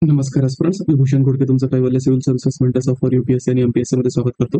नमस्कार फ्रेंड्स, मी भूषण घोडके तुमचं कैवल्य civil services mentors for UPSC आणि एमपीएससी मध्ये स्वागत करतो.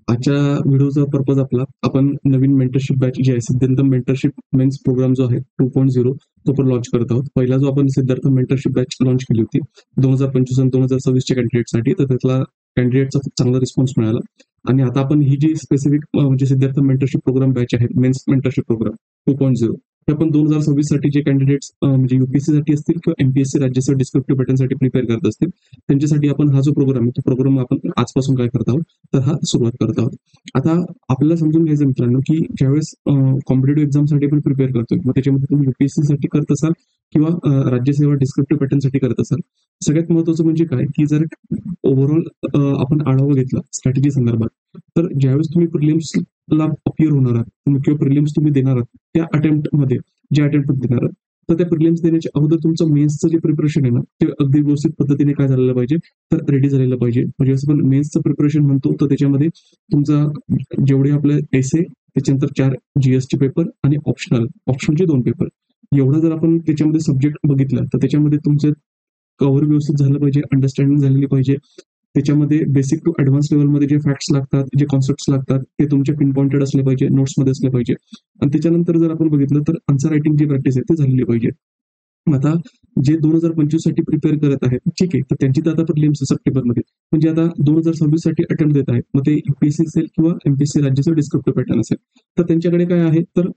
आजच्या व्हिडिओचा पर्पज आपला आपण नवीन मेंटरशिप बॅच जी आहे सिद्धार्थ मेंटरशिप मेन्स प्रोग्राम जो आहे 2.0 तो पण लॉन्च करत आहोत. पहिला जो आपण सिद्धार्थ मेंटरशिप बॅच लॉन्च केली होती 2025 आणि 2026 कॅन्डिडेटसाठी, तर त्यातला कॅन्डिडेटचा खूप चांगला रिस्पॉन्स मिळाला. आणि आता आपण ही जी स्पेसिफिक म्हणजे सिद्धार्थ मेंटरशिप प्रोग्राम बॅच आहे मेन्स मेंटरशिप प्रोग्राम 2.0 हे आपण 2026 साठी जे कॅन्डिडेट्स म्हणजे युपीएससी साठी असतील किंवा एमपीएससी राज्याचं डिस्क्रिप्टिव्ह पॅटर्नसाठी प्रिपेअर करत असतील त्यांच्यासाठी आपण हा जो प्रोग्राम आहे तो प्रोग्राम आपण आजपासून काय करत आहोत तर हा सुरुवात करत आहोत. आता आपल्याला समजून घ्यायचं मित्रांनो की ज्यावेळेस कॉम्पिटेटिव्ह एक्झामसाठी आपण प्रिपेअर करतोय मग त्याच्यामध्ये तुम्ही युपीएससी साठी करत असाल किंवा राज्यसेवा डिस्क्रिप्टिव्ह पॅटर्नसाठी करत असाल, सगळ्यात महत्वाचं म्हणजे काय की जर ओव्हरऑल आपण आढावा घेतला स्ट्रॅटेजी संदर्भात, तर ज्यावेळेस तुम्ही प्रिलिम्सला अपियर होणार आहात किंवा प्रिलिम्स तुम्ही देणार आहात त्या अटेम्प्टमध्ये ज्या अटेम्प्ट देणार आहात तर त्या प्रिलिम्स देण्याच्या अगोदर तुमचं मेन्सचं जे प्रिपरेशन आहे ना ते अगदी व्यवस्थित पद्धतीने काय झालेलं पाहिजे तर रेडी झालेलं पाहिजे. म्हणजे असं पण मेन्सचं प्रिपरेशन म्हणतो तर त्याच्यामध्ये तुमचा जेवढे आपले एसे त्याच्यानंतर 4 जीएसटी पेपर आणि ऑप्शनचे 2 पेपर एवढं जर आपण त्याच्यामध्ये सब्जेक्ट बघितलं तर त्याच्यामध्ये तुमचे कव्हर व्यवस्थित झालं पाहिजे, अंडरस्टँडिंग झालेली पाहिजे. त्याच्यामध्ये बेसिक टू ऍडव्हान्स लेवलमध्ये जे फॅक्ट्स लागतात, जे कॉन्सेप्ट्स लागतात ते तुमचे पिन पॉइंटेड असले पाहिजे, नोट्समध्ये असले पाहिजे. आणि त्याच्यानंतर जर आपण बघितलं तर आन्सर रायटिंगची प्रॅक्टिस आहे ती झालेली पाहिजे. आता जे 2025 साठी प्रिपेअर करत आहेत ठीक आहे, तर त्यांची तर आता प्रिलिम्स सप्टेंबरमध्ये म्हणजे आता 2026 साठी अटेम्प्ट देत आहेत, मग ते युपीएससी असेल किंवा एमपीएससी राज्याचं डिस्क्रिप्टिव्ह पॅटर्न असेल, तर त्यांच्याकडे काय आहे तर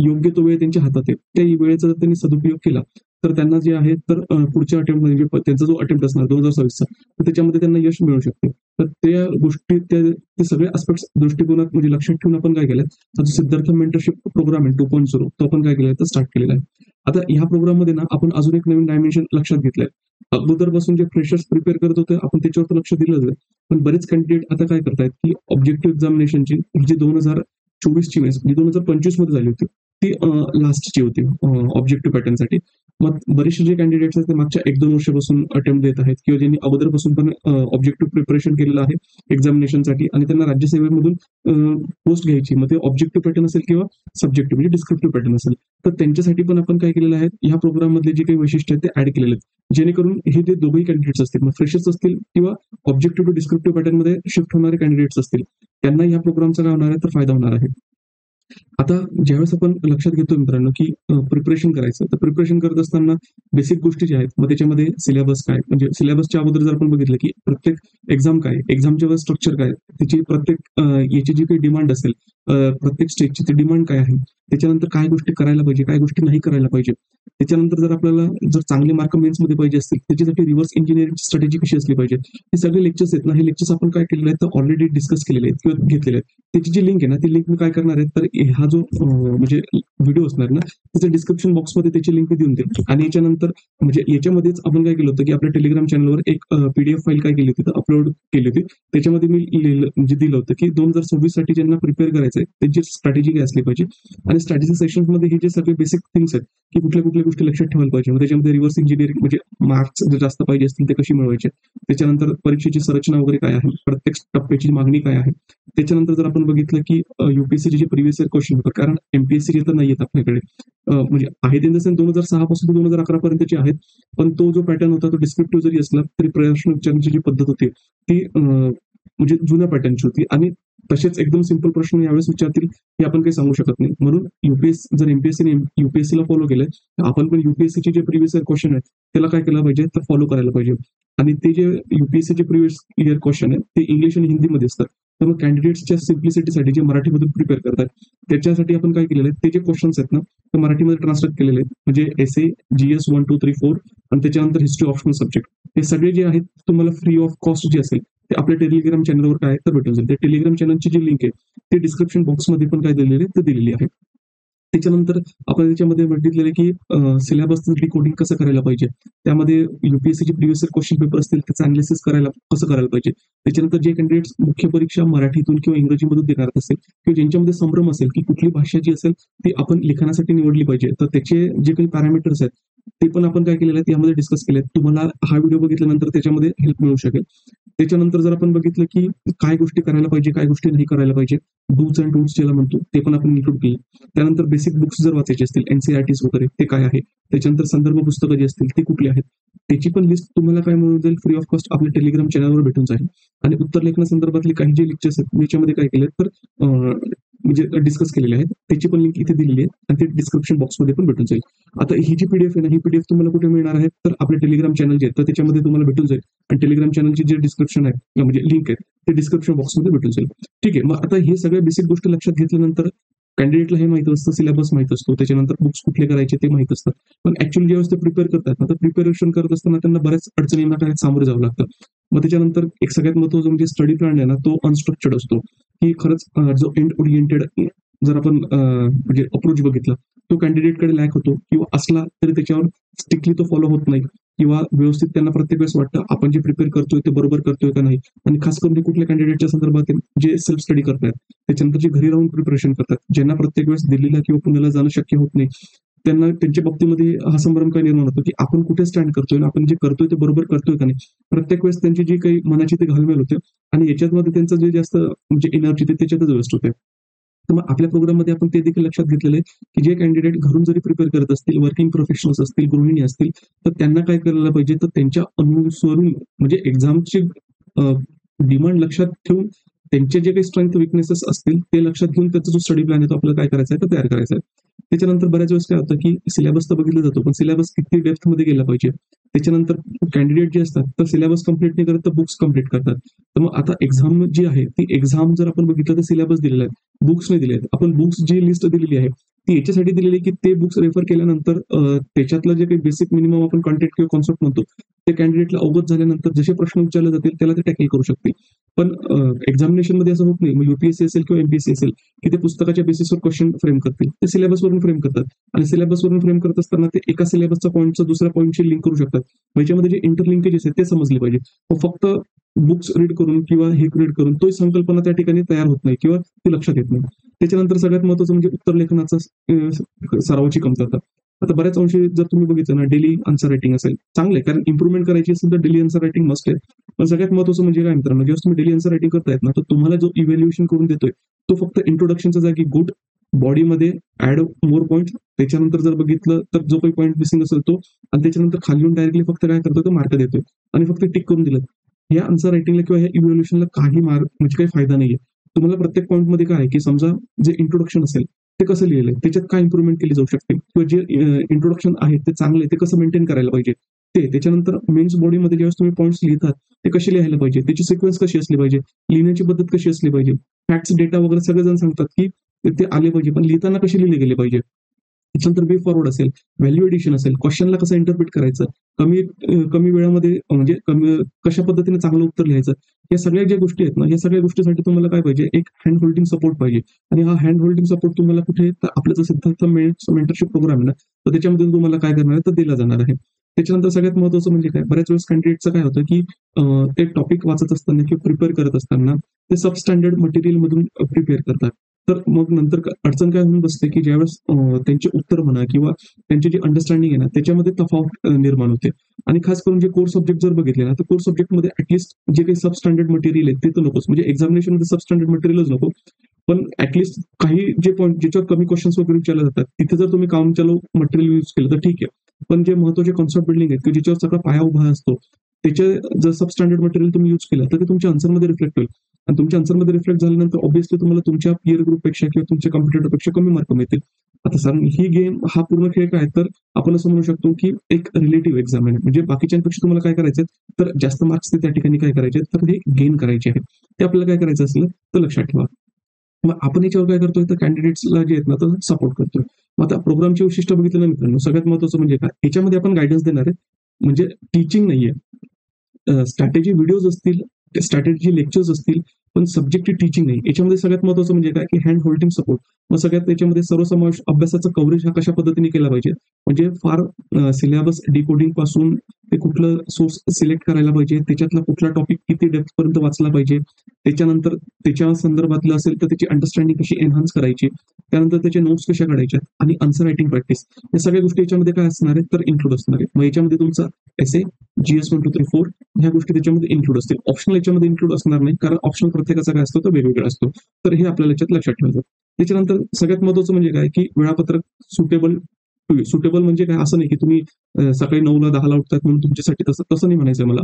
योग्य तो वेळ त्यांच्या हातात आहे. त्या वेळेचा जर त्यांनी सदुपयोग केला तर त्यांना जे आहे तर पुढच्या अटेम्प्ट म्हणजे त्यांचा जो अटेम्प्ट असणार 2026चा तर त्याच्यामध्ये त्यांना यश मिळू शकते. तर त्या गोष्टी ते सगळे आस्पेक्ट्स दृष्टिकोनात म्हणजे लक्षात ठेवून आपण काय केलं तर सिद्धार्थ मेंटरशिप प्रोग्राम आहे 2.0 तो आपण काय केलं तर स्टार्ट केलेला आहे. आता ह्या प्रोग्राममध्ये ना आपण अजून एक नवीन डायमेन्शन लक्षात घेतलंय. अगोदरपासून जे फ्रेशर्स प्रिपेअर करत होते आपण त्याच्यावर तर लक्ष दिलं जाईल, पण बरेच कॅन्डिडेट आता काय करतायत की ऑब्जेक्टिव्ह एक्झामिनेशनची जी 2024 ची म्हणजे 2025 मध्ये झाली होती ती लास्टची होती ऑब्जेक्टिव्ह पॅटर्नसाठी. मग बरेचसे जे कॅन्डिडेट्स आहेत ते मागच्या 1-2 वर्षापासून अटेम्प्ट देत आहेत किंवा ज्यांनी अगोदरपासून पण ऑब्जेक्टिव्ह प्रिपरेशन केलेलं आहे एक्झामिनेशनसाठी आणि त्यांना राज्यसेवेमधून पोस्ट घ्यायची, मग ते ऑब्जेक्टिव्ह पॅटर्न असेल किंवा सब्जेक्टिव्ह म्हणजे डिस्क्रिप्टिव्ह पॅटर्न असेल, तर त्यांच्यासाठी पण आपण काय केलेलं आहे ह्या प्रोग्राम मधले जे काही वैशिष्ट्य आहेत ते ऍड केलेले आहेत जेणेकरून हे जे दोघेही कॅन्डिडेट्स असतील मग फ्रेशर्स असतील किंवा ऑब्जेक्टिव्ह टू डिस्क्रिप्टिव्ह पॅटर्न मध्ये शिफ्ट होणारे कॅन्डिडेट्स असतील त्यांना ह्या प्रोग्रामचा काय होणार आहे तर फायदा होणार आहे. आता ज्यावेळेस आपण लक्षात घेतो मित्रांनो की प्रिपरेशन करायचं तर प्रिपरेशन करत असताना बेसिक गोष्टी ज्या आहेत मग त्याच्यामध्ये सिलेबस काय म्हणजे सिलेबसच्या अगोदर जर आपण बघितलं की प्रत्येक एक्झाम काय एक्झामच्या स्ट्रक्चर काय त्याची प्रत्येक याची जी काही डिमांड असेल प्रत्येक स्टेजची ती डिमांड काय आहे, त्याच्यानंतर काय गोष्टी करायला पाहिजे काय गोष्टी नाही करायला पाहिजे, त्याच्यानंतर जर आपल्याला जर चांगले मार्क मेन्समध्ये पाहिजे असतील त्याच्यासाठी रिव्हर्स इंजिनिअरिंगची स्ट्रॅटेजी कशी असली पाहिजे हे सगळे लेक्चर्स आहेत ना. हे लेक्चर्स आपण काय केलेले आहेत तर ऑलरेडी डिस्कस केलेले आहेत किंवा घेतलेले आहेत. त्याची जी लिंक आहे ना ती लिंक मी काय करणार आहे तर हा जो म्हणजे व्हिडिओ असणार ना त्याच्या डिस्क्रिप्शन बॉक्समध्ये त्याची लिंक देऊन देईल. आणि याच्यानंतर म्हणजे याच्यामध्येच आपण काय केलं होतं की आपल्या टेलिग्राम चॅनलवर एक पीडीएफ फाईल काय केली होती तर अपलोड केली होती. त्याच्यामध्ये मी लिहिलं म्हणजे दिलं होतं की 2026 साठी ज्यांना प्रिपेअर करायचंय त्यांची स्ट्रॅटेजी काय असली पाहिजे आणि स्ट्रॅटेजी सेक्शन मध्ये हे जे सगळे बेसिक थिंग्स आहेत की कुठल्या कुठल्या गोष्टी लक्षात ठेवायला पाहिजे. मग त्याच्यामध्ये रिव्हर्स इंजिनिअरिंग म्हणजे मार्क्स जर जास्त पाहिजे असतील ते कशी मिळवायचे, त्याच्यानंतर परीक्षेची संरचना वगैरे काय आहे, प्रत्येक टप्प्याची मागणी काय आहे. त्याच्यानंतर जर आपण बघितलं की युपीएससीचे जे प्रिव्हियस इयर क्वेश्चन पेपर कारण एमपीएससी तर नाही येत आपल्याकडे म्हणजे आहेत इन द सेन्स 2006 पासून ते 2011 पर्यंतचे आहेत, पण तो जो पॅटर्न होता तो डिस्क्रिप्टिव्ह जरी असला तरी प्रश्न विचारण्याची जी पद्धत होती ती म्हणजे जुन्या पॅटर्नची होती आणि तसेच एकदम सिंपल प्रश्न यावेळेस विचारतील हे आपण काही सांगू शकत नाही. म्हणून युपीएससी जर एमपीएससीने युपीएससीला फॉलो केलंय तर आपण पण युपीएससीचे जे प्रिव्हियस इयर क्वेश्चन आहेत त्याला काय केलं पाहिजे तर फॉलो करायला पाहिजे. आणि ते जे युपीएससीचे प्रिव्हियस इयर क्वेश्चन आहेत ते इंग्लिश आणि हिंदीमध्ये असतात, तर मग कॅन्डिडेट्सच्या सिम्प्लिसिटीसाठी जे मराठीमधून प्रिपेअर करतात त्याच्यासाठी आपण काय केलेलं आहे ते जे क्वेश्चन्स आहेत ना ते मराठीमध्ये ट्रान्सलेट केलेले आहेत म्हणजे एसए जीएस 1, 2, 3, 4 आणि त्याच्यानंतर हिस्ट्री ऑप्शनल सब्जेक्ट हे सगळे जे आहेत तुम्हाला फ्री ऑफ कॉस्ट जे असेल ते आपल्या टेलिग्राम चॅनलवर काय तर भेटून जाईल. त्या टेलिग्राम चॅनलची जी लिंक आहे ते डिस्क्रिप्शन बॉक्समध्ये पण काय दिलेली आहे ते दिलेली आहे. त्याच्यानंतर आपण त्याच्यामध्ये बघितलेलं की सिलेबसचं डिकोडिंग कसं करायला पाहिजे, त्यामध्ये युपीएससीचे प्रिव्हियस क्वेश्चन पेपर असतील त्याचं अनालिसिस करायला कसं करायला पाहिजे. त्याच्यानंतर जे कॅन्डिडेट्स मुख्य परीक्षा मराठीतून किंवा इंग्रजीमधून देणार असेल किंवा ज्यांच्यामध्ये संभ्रम असेल की कुठली भाषा जी असेल ती आपण लिखाणासाठी निवडली पाहिजे तर त्याचे जे काही पॅरामीटर्स आहेत ते पण आपण काय केलेलं आहे यामध्ये डिस्कस केले. तुम्हाला हा व्हिडिओ बघितल्यानंतर त्याच्यामध्ये हेल्प मिळू शकेल. त्याच्यानंतर जर आपण बघितलं की काय गोष्टी करायला पाहिजे काय गोष्टी नाही करायला पाहिजे, डूज अँड डोंट्स ज्याला म्हणतो ते पण आपण इन्क्लूड केले. त्यानंतर बेसिक बुक्स जर वाचायचे असतील एनसीईआरटीज वगैरे ते काय आहे, त्याच्यानंतर संदर्भ पुस्तकं जी असतील ती कुठली आहेत त्याची पण लिस्ट तुम्हाला काय मिळून जाईल, फ्री ऑफ कॉस्ट आपल्या टेलिग्राम चॅनलवर भेटून जाईल. आणि उत्तर लेखनासंदर्भातले काही जे लेक्चर्स आहेत याच्यामध्ये काय केले तर म्हणजे डिस्कस केलेले आहेत, त्याची पण लिंक इथे दिलेली आहे आणि ते डिस्क्रिप्शन बॉक्समध्ये पण भेटून जाईल. आता ही जी पीडीएफ आहे ना, ही पीडीएफ तुम्हाला कुठे मिळणार आहे तर आपल्या टेलिग्राम चॅनल जे आहे तर त्याच्यामध्ये तुम्हाला भेटून जाईल. आणि टेलिग्राम चॅनलची जे डिस्क्रिप्शन आहे म्हणजे लिंक आहे ते डिस्क्रिप्शन बॉक्समध्ये भेटून जाईल. ठीक आहे, मग आता हे सगळ्या बेसिक गोष्टी लक्षात घेतल्यानंतर कॅन्डिडेटला हे माहित असतं, सिलेबस माहित असतो, त्याच्यानंतर बुक्स कुठले करायचे ते माहित असतं. पण ऍक्च्युअली ज्यावेळेस ते प्रिपेअर करतात आता प्रिपेरेशन करत असताना त्यांना बऱ्याच अडचणींना काय सामोरे जावं लागतं. मग त्याच्यानंतर एक सगळ्यात महत्त्वाचं म्हणजे स्टडी प्लॅन आहे ना, तो अनस्ट्रक्चर्ड असतो. की खरंच जो एंड ओरिएंटेड जर आपण म्हणजे अप्रोच बघितला तो कॅन्डिडेटकडे लॅक होतो, किंवा असला तरी त्याच्यावर स्ट्रिक्टली तो फॉलो होत नाही, किंवा व्यवस्थित त्यांना प्रत्येक वेळेस वाटतं आपण जे प्रिपेअर करतोय ते बरोबर करतोय का नाही. आणि खास करून कुठल्या कॅन्डिडेटच्या संदर्भात जे सेल्फ स्टडी करतात, त्याच्यानंतर जे घरी राहून प्रिपरेशन करतात, ज्यांना प्रत्येक वेळेस दिल्लीला किंवा पुण्याला जाणं शक्य होत नाही, त्यांना त्यांच्या बाबतीमध्ये हा संभ्रम काय निर्माण होतो की आपण कुठे स्टँड करतोय आणि आपण जे करतोय ते बरोबर करतोय का नाही. प्रत्येक वेळेस त्यांची जी काही मनाची ते घालमेल होते आणि याच्यामध्ये त्यांचं जे जास्त म्हणजे एनर्जी ते त्याच्यातच वेस्ट होते. तर मग आपल्या प्रोग्राममध्ये आपण ते देखील लक्षात घेतलेलं आहे की जे कॅन्डिडेट घरून जरी प्रिपेअर करत असतील, वर्किंग प्रोफेशनल्स असतील, गृहिणी असतील, तर त्यांना काय करायला पाहिजे तर त्यांच्या अनुसरून म्हणजे एक्झामची डिमांड लक्षात ठेवून त्यांचे जे काही स्ट्रेंथ विकनेसेस असतील ते लक्षात घेऊन त्याचा जो स्टडी प्लॅन आहे तो आपल्याला काय करायचा आहे तर तयार करायचा आहे. त्याच्यानंतर बऱ्याच वेळेस काय होतं की सिलेबस तर बघितला जातो, पण सिलेबस किती डेप्थ मध्ये गेला पाहिजे. त्याच्यानंतर कॅन्डिडेट जे असतात तर सिलेबस कंप्लीट नाही करत तर बुक्स कंप्लीट करतात. तर मग आता एक्झाम जी आहे ती एक्झाम जर आपण बघितलं तर सिलेबस दिलेला आहे, बुक्स नाही दिले आहेत. आपण बुक्स जी लिस्ट दिलेली आहे ती याच्यासाठी दिलेली आहे की ते बुक्स रेफर केल्यानंतर त्याच्यातलं जे काही बेसिक मिनिमम आपण कॉन्टेंट किंवा कॉन्सेप्ट म्हणतो ते कॅन्डिडेटला अवगत झाल्यानंतर जसे प्रश्न विचारले जातील त्याला ते टॅकल करू शकतील. पण एक्झामिनेशन मध्ये असं होत नाही, मग युपीएससी असेल किंवा एमपीएससी असेल की ते पुस्तकाच्या बेसिसवर क्वेश्चन फ्रेम करतील, ते सिलेबसवरून फ्रेम करतात. आणि सिलेबसवरून फ्रेम करत असताना ते एका सिलेबसचा पॉईंटचा दुसऱ्या पॉईंटशी लिंक करू शकतात. याच्यामध्ये जे इंटरलिंकेजेस आहेत ते समजले पाहिजे. फक्त बुक्स रीड करून किंवा हे रीड करून तो संकल्पना त्या ठिकाणी तयार होत नाही किंवा ती लक्षात येत नाही. त्याच्यानंतर सगळ्यात महत्त्वाचं म्हणजे उत्तर लेखनाचा सरावाची कमतरता. आता बऱ्याच अंशी जर तुम्ही बघितलं ना, डेली आन्सर रायटिंग असेल चांगलं आहे, कारण इम्प्रुव्हमेंट करायची असेल तर डेली आन्सर रायटिंग मस्ट आहे. पण सगळ्यात महत्त्वाचं म्हणजे काय मित्रांनो, जेव्हा तुम्ही डेली आन्सर रायटिंग करतायत ना, तर तुम्हाला जो इव्हॅल्युएशन करून देतोय तो फक्त इंट्रोडक्शनच्या जागी गुड, बॉडीमध्ये ऍड मोर पॉईंट, त्याच्यानंतर जर बघितलं तर जो काही पॉईंट मिसिंग असेल तो, आणि त्याच्यानंतर खाली येऊन डायरेक्टली फक्त काय करतो तो मार्क देतोय आणि फक्त टिक करून दिलं. या आन्सर रायटिंगला किंवा या इव्हॅल्युएशनला काही मार्क म्हणजे काही फायदा नाहीये. तुम्हाला प्रत्येक पॉईंटमध्ये काय आहे की समजा जे इंट्रोडक्शन असेल ते कसं लिहिलंय, त्याच्यात काय इम्प्रुव्हमेंट केली जाऊ शकते, किंवा जे इंट्रोडक्शन आहे ते चांगले ते कसं मेंटेन करायला पाहिजे ते. त्याच्यानंतर मेन्स बॉडीमध्ये ज्यावेळेस तुम्ही पॉईंट्स लिहितात ते कसे लिहायला पाहिजे, त्याची सिक्वेन्स कशी असली पाहिजे, लिहिण्याची पद्धत कशी असली पाहिजे, फॅक्ट्स डेटा वगैरे सगळेजण सांगतात की ते आले पाहिजे, पण लिहिताना कसे लिहिले गेले पाहिजे. त्याच्यानंतर वे फॉरवर्ड असेल, व्हॅल्यू एडिशन असेल, क्वेश्चनला कसं इंटरप्रिट करायचं, कमी वेळामध्ये म्हणजे कशा पद्धतीने चांगलं उत्तर लिहायचं. या सगळ्या ज्या गोष्टी आहेत ना, या सगळ्या गोष्टीसाठी तुम्हाला काय पाहिजे, एक हँड होल्डिंग सपोर्ट पाहिजे. आणि हा हँड होल्डिंग सपोर्ट तुम्हाला कुठे तर आपला जो सिद्धार्थ मेंटरशिप प्रोग्राम आहे ना, तर त्याच्यामध्ये तुम्हाला काय करणार आहे तर दिला जाणार आहे. त्याच्यानंतर सगळ्यात महत्त्वाचं म्हणजे काय, बऱ्याच वेळेस कॅन्डिडेटचं काय होतं की ते टॉपिक वाचत असताना किंवा प्रिपेअर करत असताना ते सब स्टँडर्ड मटेरियल मधून प्रिपेअर करतात. तर मग नंतर अडचण काय होऊन बसते की ज्यावेळेस त्यांचे उत्तर म्हणा किंवा त्यांची जी अंडरस्टँडिंग आहे ना त्याच्यामध्ये तफावत निर्माण होते. आणि खास करून जे कोर सब्जेक्ट जर बघितले ना, तर कोर सब्जेक्टमध्ये ऍटलिस्ट जे काही सब स्टँडर्ड मटेरियल आहे ते तर नकोच, म्हणजे एक्झामिनेशन मध्ये सब स्टँडर्ड मटेरियलच नको. पण ऍटलिस्ट काही जे पॉईंट ज्याच्यावर कमी क्वेश्चन्स वगैरे विचारले जातात तिथे जर तुम्ही काम चालू मटेरियल यूज केलं तर ठीक आहे. पण जे महत्त्वाचे कॉन्सेप्ट बिल्डिंग आहेत की ज्याच्यावर सगळा पाया उभा असतो त्याचे जर सब स्टँडर्ड मटेरियल तुम्ही यूज केलं तर ते तुमच्या आन्सरमध्ये रिफ्लेक्ट होईल. आणि तुमच्या आन्सरमध्ये रिफ्लेक्ट झाल्यानंतर ऑब्व्हियसली तुम्हाला तुमच्या पिअर ग्रुपपेक्षा किंवा तुमच्या कॉम्पिटिटरपेक्षा कमी मार्क मिळतील. आता सर ही गेम हा पूर्ण खेळ काय तर आपण असं म्हणू शकतो की एक रिलेटिव्ह एक्झाम आहे, म्हणजे बाकीच्यांपेक्षा तुम्हाला काय करायचं तर जास्त मार्क्स ते त्या ठिकाणी काय करायचे तर हे गेन करायचे आहेत. ते आपल्याला काय करायचं असेल तर लक्षात ठेवा. मग आपण याच्यावर काय करतोय तर कॅन्डिडेट्सला जे आहेत ना तर सपोर्ट करतोय. मग आता प्रोग्रामची वैशिष्ट्य बघितलं ना मित्रांनो, सगळ्यात महत्त्वाचं म्हणजे काय, याच्यामध्ये आपण गायडन्स देणार आहे, म्हणजे टीचिंग नाहीये. स्ट्रॅटेजी व्हिडिओज असतील, स्ट्रॅटेजी लेक्चर्स असतील, पण सब्जेक्टची टीचिंग नाही. याच्यामध्ये सगळ्यात महत्त्वाचं म्हणजे काय की हँड होल्डिंग सपोर्ट. मग सगळ्यात त्याच्यामध्ये सर्वसमावेश अभ्यासाचा कव्हरेज हा कशा पद्धतीने केला पाहिजे, म्हणजे फार सिलेबस डिकोडिंग पासून ते कुठलं सोर्स सिलेक्ट करायला पाहिजे, त्याच्यातला कुठला टॉपिक किती डेप्थ पर्यंत वाचला पाहिजे, त्याच्यानंतर त्याच्या संदर्भातलं असेल तर त्याची अंडरस्टँडिंग कशी एनहान्स करायची, त्यानंतर त्याचे नोट्स कशा काढायच्या आणि आन्सर रायटिंग प्रॅक्टिस, या सगळ्या गोष्टी याच्यामध्ये काय असणार आहे तर इन्क्लूड असणार आहे. मग याच्यामध्ये तुमचा एसे, GS 1 2 3 4 ह्या गोष्टी त्याच्यामध्ये इन्क्लूड असतील. ऑप्शनल याच्यामध्ये इन्क्लूड असणार नाही, कारण ऑप्शनल प्रत्येकाचा काय असतो तो वेगवेगळा असतो. तर हे आपल्याला याच्यात लक्षात ठेवायचं. त्याच्यानंतर सगळ्यात महत्त्वाचं म्हणजे काय की वेळापत्रक सुटेबल सुटेबल म्हणजे काय, असं नाही की तुम्ही सकाळी 9ला 10ला उठतात म्हणून तुमच्यासाठी तसं नाही म्हणायचं मला.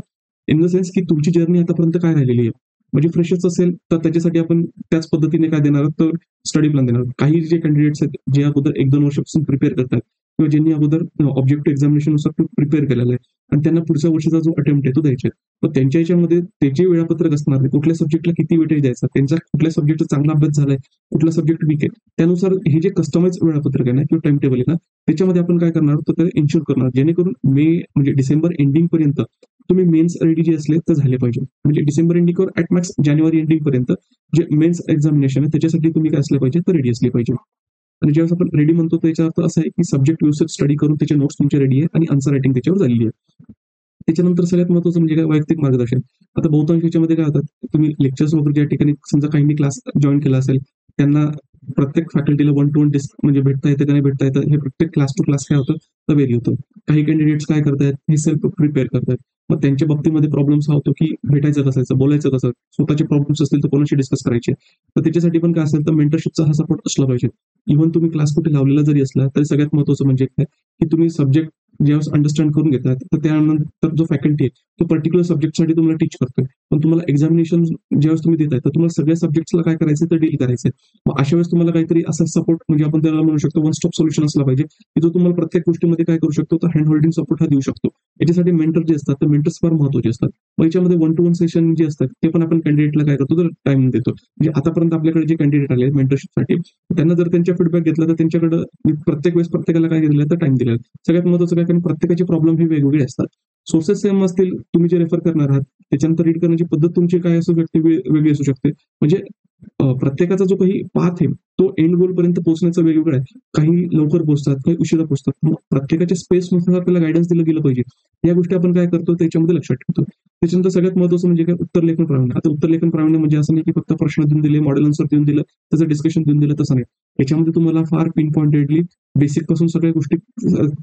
इन द सेन्स की तुमची जर्नी आतापर्यंत काय राहिलेली आहे. म्हणजे फ्रेशर्स असेल तर त्याच्यासाठी आपण त्याच पद्धतीने काय देणार आहोत, तर स्टडी प्लॅन देणार आहोत. काही जे कॅन्डिडेट्स आहेत जे अगोदर 1-2 वर्षापासून प्रिपेअर करतात किंवा ज्यांनी अगोदर ऑब्जेक्टिव्ह एक्झामिनेशननुसार प्रिपेअर केलेलं आहे आणि त्यांना पुढच्या वर्षीचा जो अटेम्प्ट आहे तो द्यायचा आहे. तर त्यांच्या याच्यामध्ये त्याचे वेळापत्रक असणार आहे. कुठल्या सब्जेक्टला किती वेटेज द्यायचा, त्यांचा कुठल्या सब्जेक्टचा चांगला अभ्यास झालाय, कुठला सब्जेक्ट वीक आहे. त्यानुसार हे जे कस्टमाइज वेळापत्रक आहे ना किंवा टाइम टेबल आहे ना, त्याच्यामध्ये आपण काय करणार आहोत, तर ते इन्शुअर करणार जेणेकरून म्हणजे डिसेंबर एंडिंग पर्यंत तुम्ही मेन्स रेडी जे असले तर झाले पाहिजे. म्हणजे December ending at max January ending पर्यंत जे मेन्स एक्झामिनेशन आहे त्याच्यासाठी तुम्ही काय असले पाहिजे, तर रेडी असले पाहिजे. आणि ज्यावेळेस आपण रेडी म्हणतो त्याचा अर्थ असा आहे की सब्जेक्ट व्यवस्थित स्टडी करून त्याचे नोट्स तुमचे रेडी आहे आणि आन्सर रायटिंग त्याच्यावर झालेली आहे. त्याच्यानंतर सगळ्यात महत्त्वाचं म्हणजे काय, वैयक्तिक मार्गदर्शन. आता बहुतांश याच्यामध्ये काय होतात, तुम्ही लेक्चर्स वगैरे ज्या ठिकाणी समजा काहींनी क्लास जॉईन केला असेल, त्यांना प्रत्येक फॅकल्टीला 1 to 1 म्हणजे भेटता येतं का नाही भेटता येतं, हे प्रत्येक क्लास टू क्लास काय होतं, तर वेरी होतं. काही कॅन्डिडेट्स काय करतायत, हे सेल्फ प्रिपेअर करतायत. मग त्यांच्या बाबतीमध्ये प्रॉब्लेम्स हा होतो की भेटायचं कसायचं, बोलायचं कसं, स्वतःचे प्रॉब्लेम्स असतील तर कोणाशी डिस्कस करायचे. तर त्याच्यासाठी पण काय असेल तर मेंटरशिपचा हा सपोर्ट असला पाहिजे. इव्हन तुम्ही क्लास कुठे लावलेला जरी असला तरी सगळ्यात महत्त्वाचं म्हणजे काय, की तुम्ही सब्जेक्ट ज्यावेळेस अंडरस्टँड करून घेतात तर त्यानंतर जो फॅकल्टी आहे तो पर्टिक्युलर सब्जेक्टसाठी तुम्हाला टीच करतोय. पण तुम्हाला एक्झामिनेशन ज्यावेळेस तुम्ही देताय तर तुम्हाला सगळ्या सब्जेक्ट्सला काय करायचं, तर डील करायचं. मग अशा वेळेस तुम्हाला काहीतरी असा सपोर्ट म्हणजे आपण त्याला म्हणू शकतो वन स्टॉप सोल्युशन असला पाहिजे, की जो तुम्हाला प्रत्येक गोष्टीमध्ये काय करू शकतो, तर हँड होल्डिंग सपोर्ट हा देऊ शकतो. याच्यासाठी मेंटर जे असतात, तर मेंटर्स फार महत्त्वाचे असतात. मग याच्यामध्ये 1 to 1 सेशन जे असतात ते पण आपण कॅन्डिडेटला काय करतो, तर टाइम देतो. म्हणजे आतापर्यंत आपल्याकडे जे कॅन्डिडेट आले मेंटरशिपसाठी त्यांना जर त्यांच्या फीडबॅक घेतला तर त्यांच्याकडे प्रत्येक वेळेस प्रत्येकाला काय दिलं, तर टाइम दिलेला. सगळ्यात महत्त्वाचं काय, कारण प्रत्येकाचे प्रॉब्लेम हे वेगवेगळे असतात. सोर्सेस सेम असतील, तुम्ही जे रेफर करणार आहात त्याच्यानंतर रीड करण्याची पद्धत तुमची काय असू शकते, वेगळी असू शकते. म्हणजे प्रत्येकाचा जो काही पाथ आहे तो एंड गोल पर्यंत पोहोचण्याचा वेगवेगळा आहे. काही लवकर पोहोचतात, काही उशिरा पोहोचतात. मग प्रत्येकाच्या स्पेसनुसार आपल्याला गायडन्स दिलं गेलं पाहिजे. या गोष्टी आपण काय करतो त्याच्यामध्ये लक्षात ठेवतो. त्याच्यानंतर सगळ्यात महत्त्वाचं म्हणजे काय, उत्तरलेखन प्रावीण्य. आता उत्तरलेखन प्रावीण्य म्हणजे असं नाही की फक्त प्रश्न देऊन दिले, मॉडेल आन्सर देऊन दिलं, त्याचं डिस्कशन देऊन दिलं, तसं नाही. याच्यामध्ये तुम्हाला फार पिन पॉइंटेडली बेसिक पासून सगळ्या गोष्टी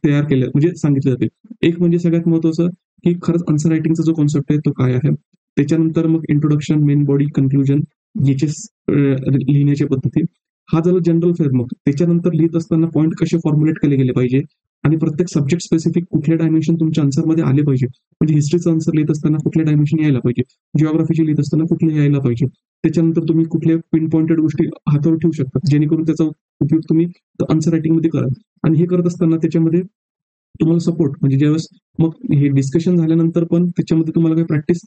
तयार केल्या म्हणजे सांगितले जाते. एक म्हणजे सगळ्यात महत्त्वाचं की खरंच आन्सर रायटिंगचा जो कॉन्सेप्ट आहे तो काय आहे. त्याच्यानंतर मग इंट्रोडक्शन, मेन बॉडी, कन्क्लुजन याचे लिहिण्याच्या पद्धती. हा झाला जनरल फ्रेमवर्क. त्याच्यानंतर लिहित असताना पॉईंट कसे फॉर्म्युलेट केले गेले पाहिजे आणि प्रत्येक सब्जेक्ट स्पेसिफिक कुठले डायमेन्शन तुमच्या आन्सरमध्ये आले पाहिजे. म्हणजे हिस्ट्रीचं आन्सर लिहित असताना कुठले डायमेन्शन यायला पाहिजे, जिओग्राफीचे लिहित असताना कुठले यायला पाहिजे. त्याच्यानंतर तुम्ही कुठल्या पिन पॉइंटेड गोष्टी हातावर ठेवू शकता जेणेकरून त्याचा उपयोग तुम्ही आन्सर रायटिंगमध्ये कराल. आणि हे करत असताना त्याच्यामध्ये तुम्हाला सपोर्ट म्हणजे ज्यावेळेस मग हे डिस्कशन झाल्यानंतर पण त्याच्यामध्ये तुम्हाला काही प्रॅक्टिस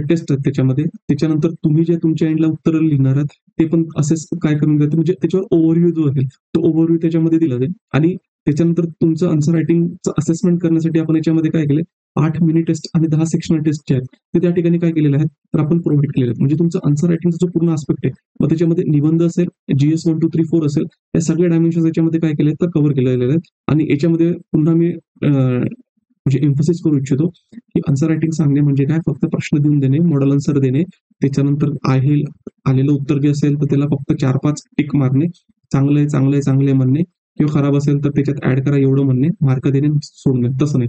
टेस्ट आहेत त्याच्यामध्ये. त्याच्यानंतर तुम्ही जे तुमच्या एंडला उत्तर लिहिणार आहात ते पण असेच काय करून जाते, म्हणजे त्याच्यावर ओव्हरव्ह्यू जो आहे तो ओव्हरव्ह्यू त्याच्यामध्ये दिला जाईल. आणि त्याच्यानंतर तुमचं आन्सर रायटिंगचं असेसमेंट करण्यासाठी आपण याच्यामध्ये काय केलंय, 8 मिनी टेस्ट आणि 10 सेक्शनल टेस्ट जे आहेत ते त्या ठिकाणी काय केलेले आहेत, तर आपण प्रोव्हाइड केलेले आहेत. म्हणजे तुमचं आन्सर रायटिंगचा जो पूर्ण आस्पेक्ट आहे मग त्याच्यामध्ये निबंध असेल, GS 1, 2, 3, 4 असेल, या सगळ्या डायमेन्शन याच्यामध्ये काय केले तर कव्हर केलेले आहेत. आणि याच्यामध्ये पुन्हा मी म्हणजे एम्फसिस करू इच्छितो की आन्सर रायटिंग सांगणे म्हणजे काय, फक्त प्रश्न देऊन देणे, मॉडेल आन्सर देणे, त्याच्यानंतर आहे आलेलं उत्तर जे असेल तर त्याला फक्त 4-5 टिक मारणे, चांगलं आहे, चांगलं आहे, चांगले म्हणणे किंवा खराब असेल तर त्याच्यात ऍड करा एवढं म्हणणे, मार्क देणे, सोडणे, तसं नाही.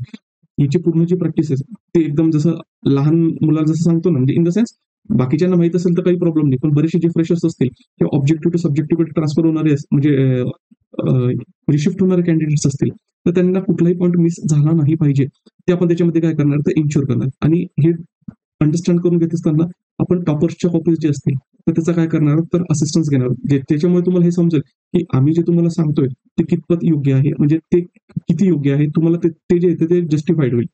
हिची पूर्ण जी प्रॅक्टिस आहे ते एकदम जसं लहान मुलाला जसं सांगतो ना, म्हणजे इन द सेन्स बाकीच्यांना माहित असेल तर काही प्रॉब्लेम नाही, पण बरेचसे जे फ्रेशर्स असतील ते ऑब्जेक्टिव्ह टू सब्जेक्टिव्ह ट्रान्सफर होणारे म्हणजे शिफ्ट होणारे कॅन्डिडेट्स असतील तर त्यांना कुठलाही पॉईंट मिस झाला नाही पाहिजे. ते आपण त्याच्यामध्ये काय करणार, तर इन्शुअर करणार. आणि हे अंडरस्टँड करून घेत असताना आपण टॉपर्सच्या कॉपीज जे असतील तर त्याचा काय करणार, तर असिस्टन्स घेणार. त्याच्यामुळे तुम्हाला हे समजेल की आम्ही जे तुम्हाला सांगतोय ते कितपत योग्य आहे, म्हणजे ते किती योग्य आहे, तुम्हाला ते जे येते ते जस्टिफाईड होईल.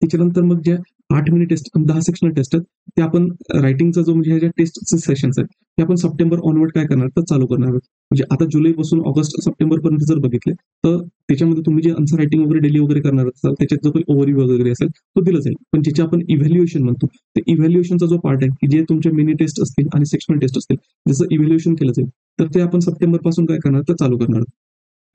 त्याच्यानंतर मग ज्या 8 मिनिट टेस्ट आणि 10 सेक्शनल टेस्ट आहेत ते आपण रायटिंगचा जो म्हणजे ह्या टेस्टचे सेशन्स आहेत ते आपण सप्टेंबर ऑनवर्ड काय करणार, तर चालू करणार आहोत. म्हणजे आता जुलैपासून ऑगस्ट सप्टेंबर पर्यंत जर बघितले तर त्याच्यामध्ये तुम्ही जे आन्सर रायटिंग वगैरे डेली वगैरे करणार असाल त्याच्यात जो काही ओव्हरव्ह्यू वगैरे असेल तो दिला जाईल. पण ज्याचे आपण इव्हॅल्युएशन म्हणतो ते इव्हॅल्युएशनचा जो पार्ट आहे की जे तुमचे मिनी टेस्ट असतील आणि सेक्शनल टेस्ट असतील जसं इव्हॅल्युएशन केलं जाईल तर ते आपण सप्टेंबर पासून काय करणार, तर चालू करणार.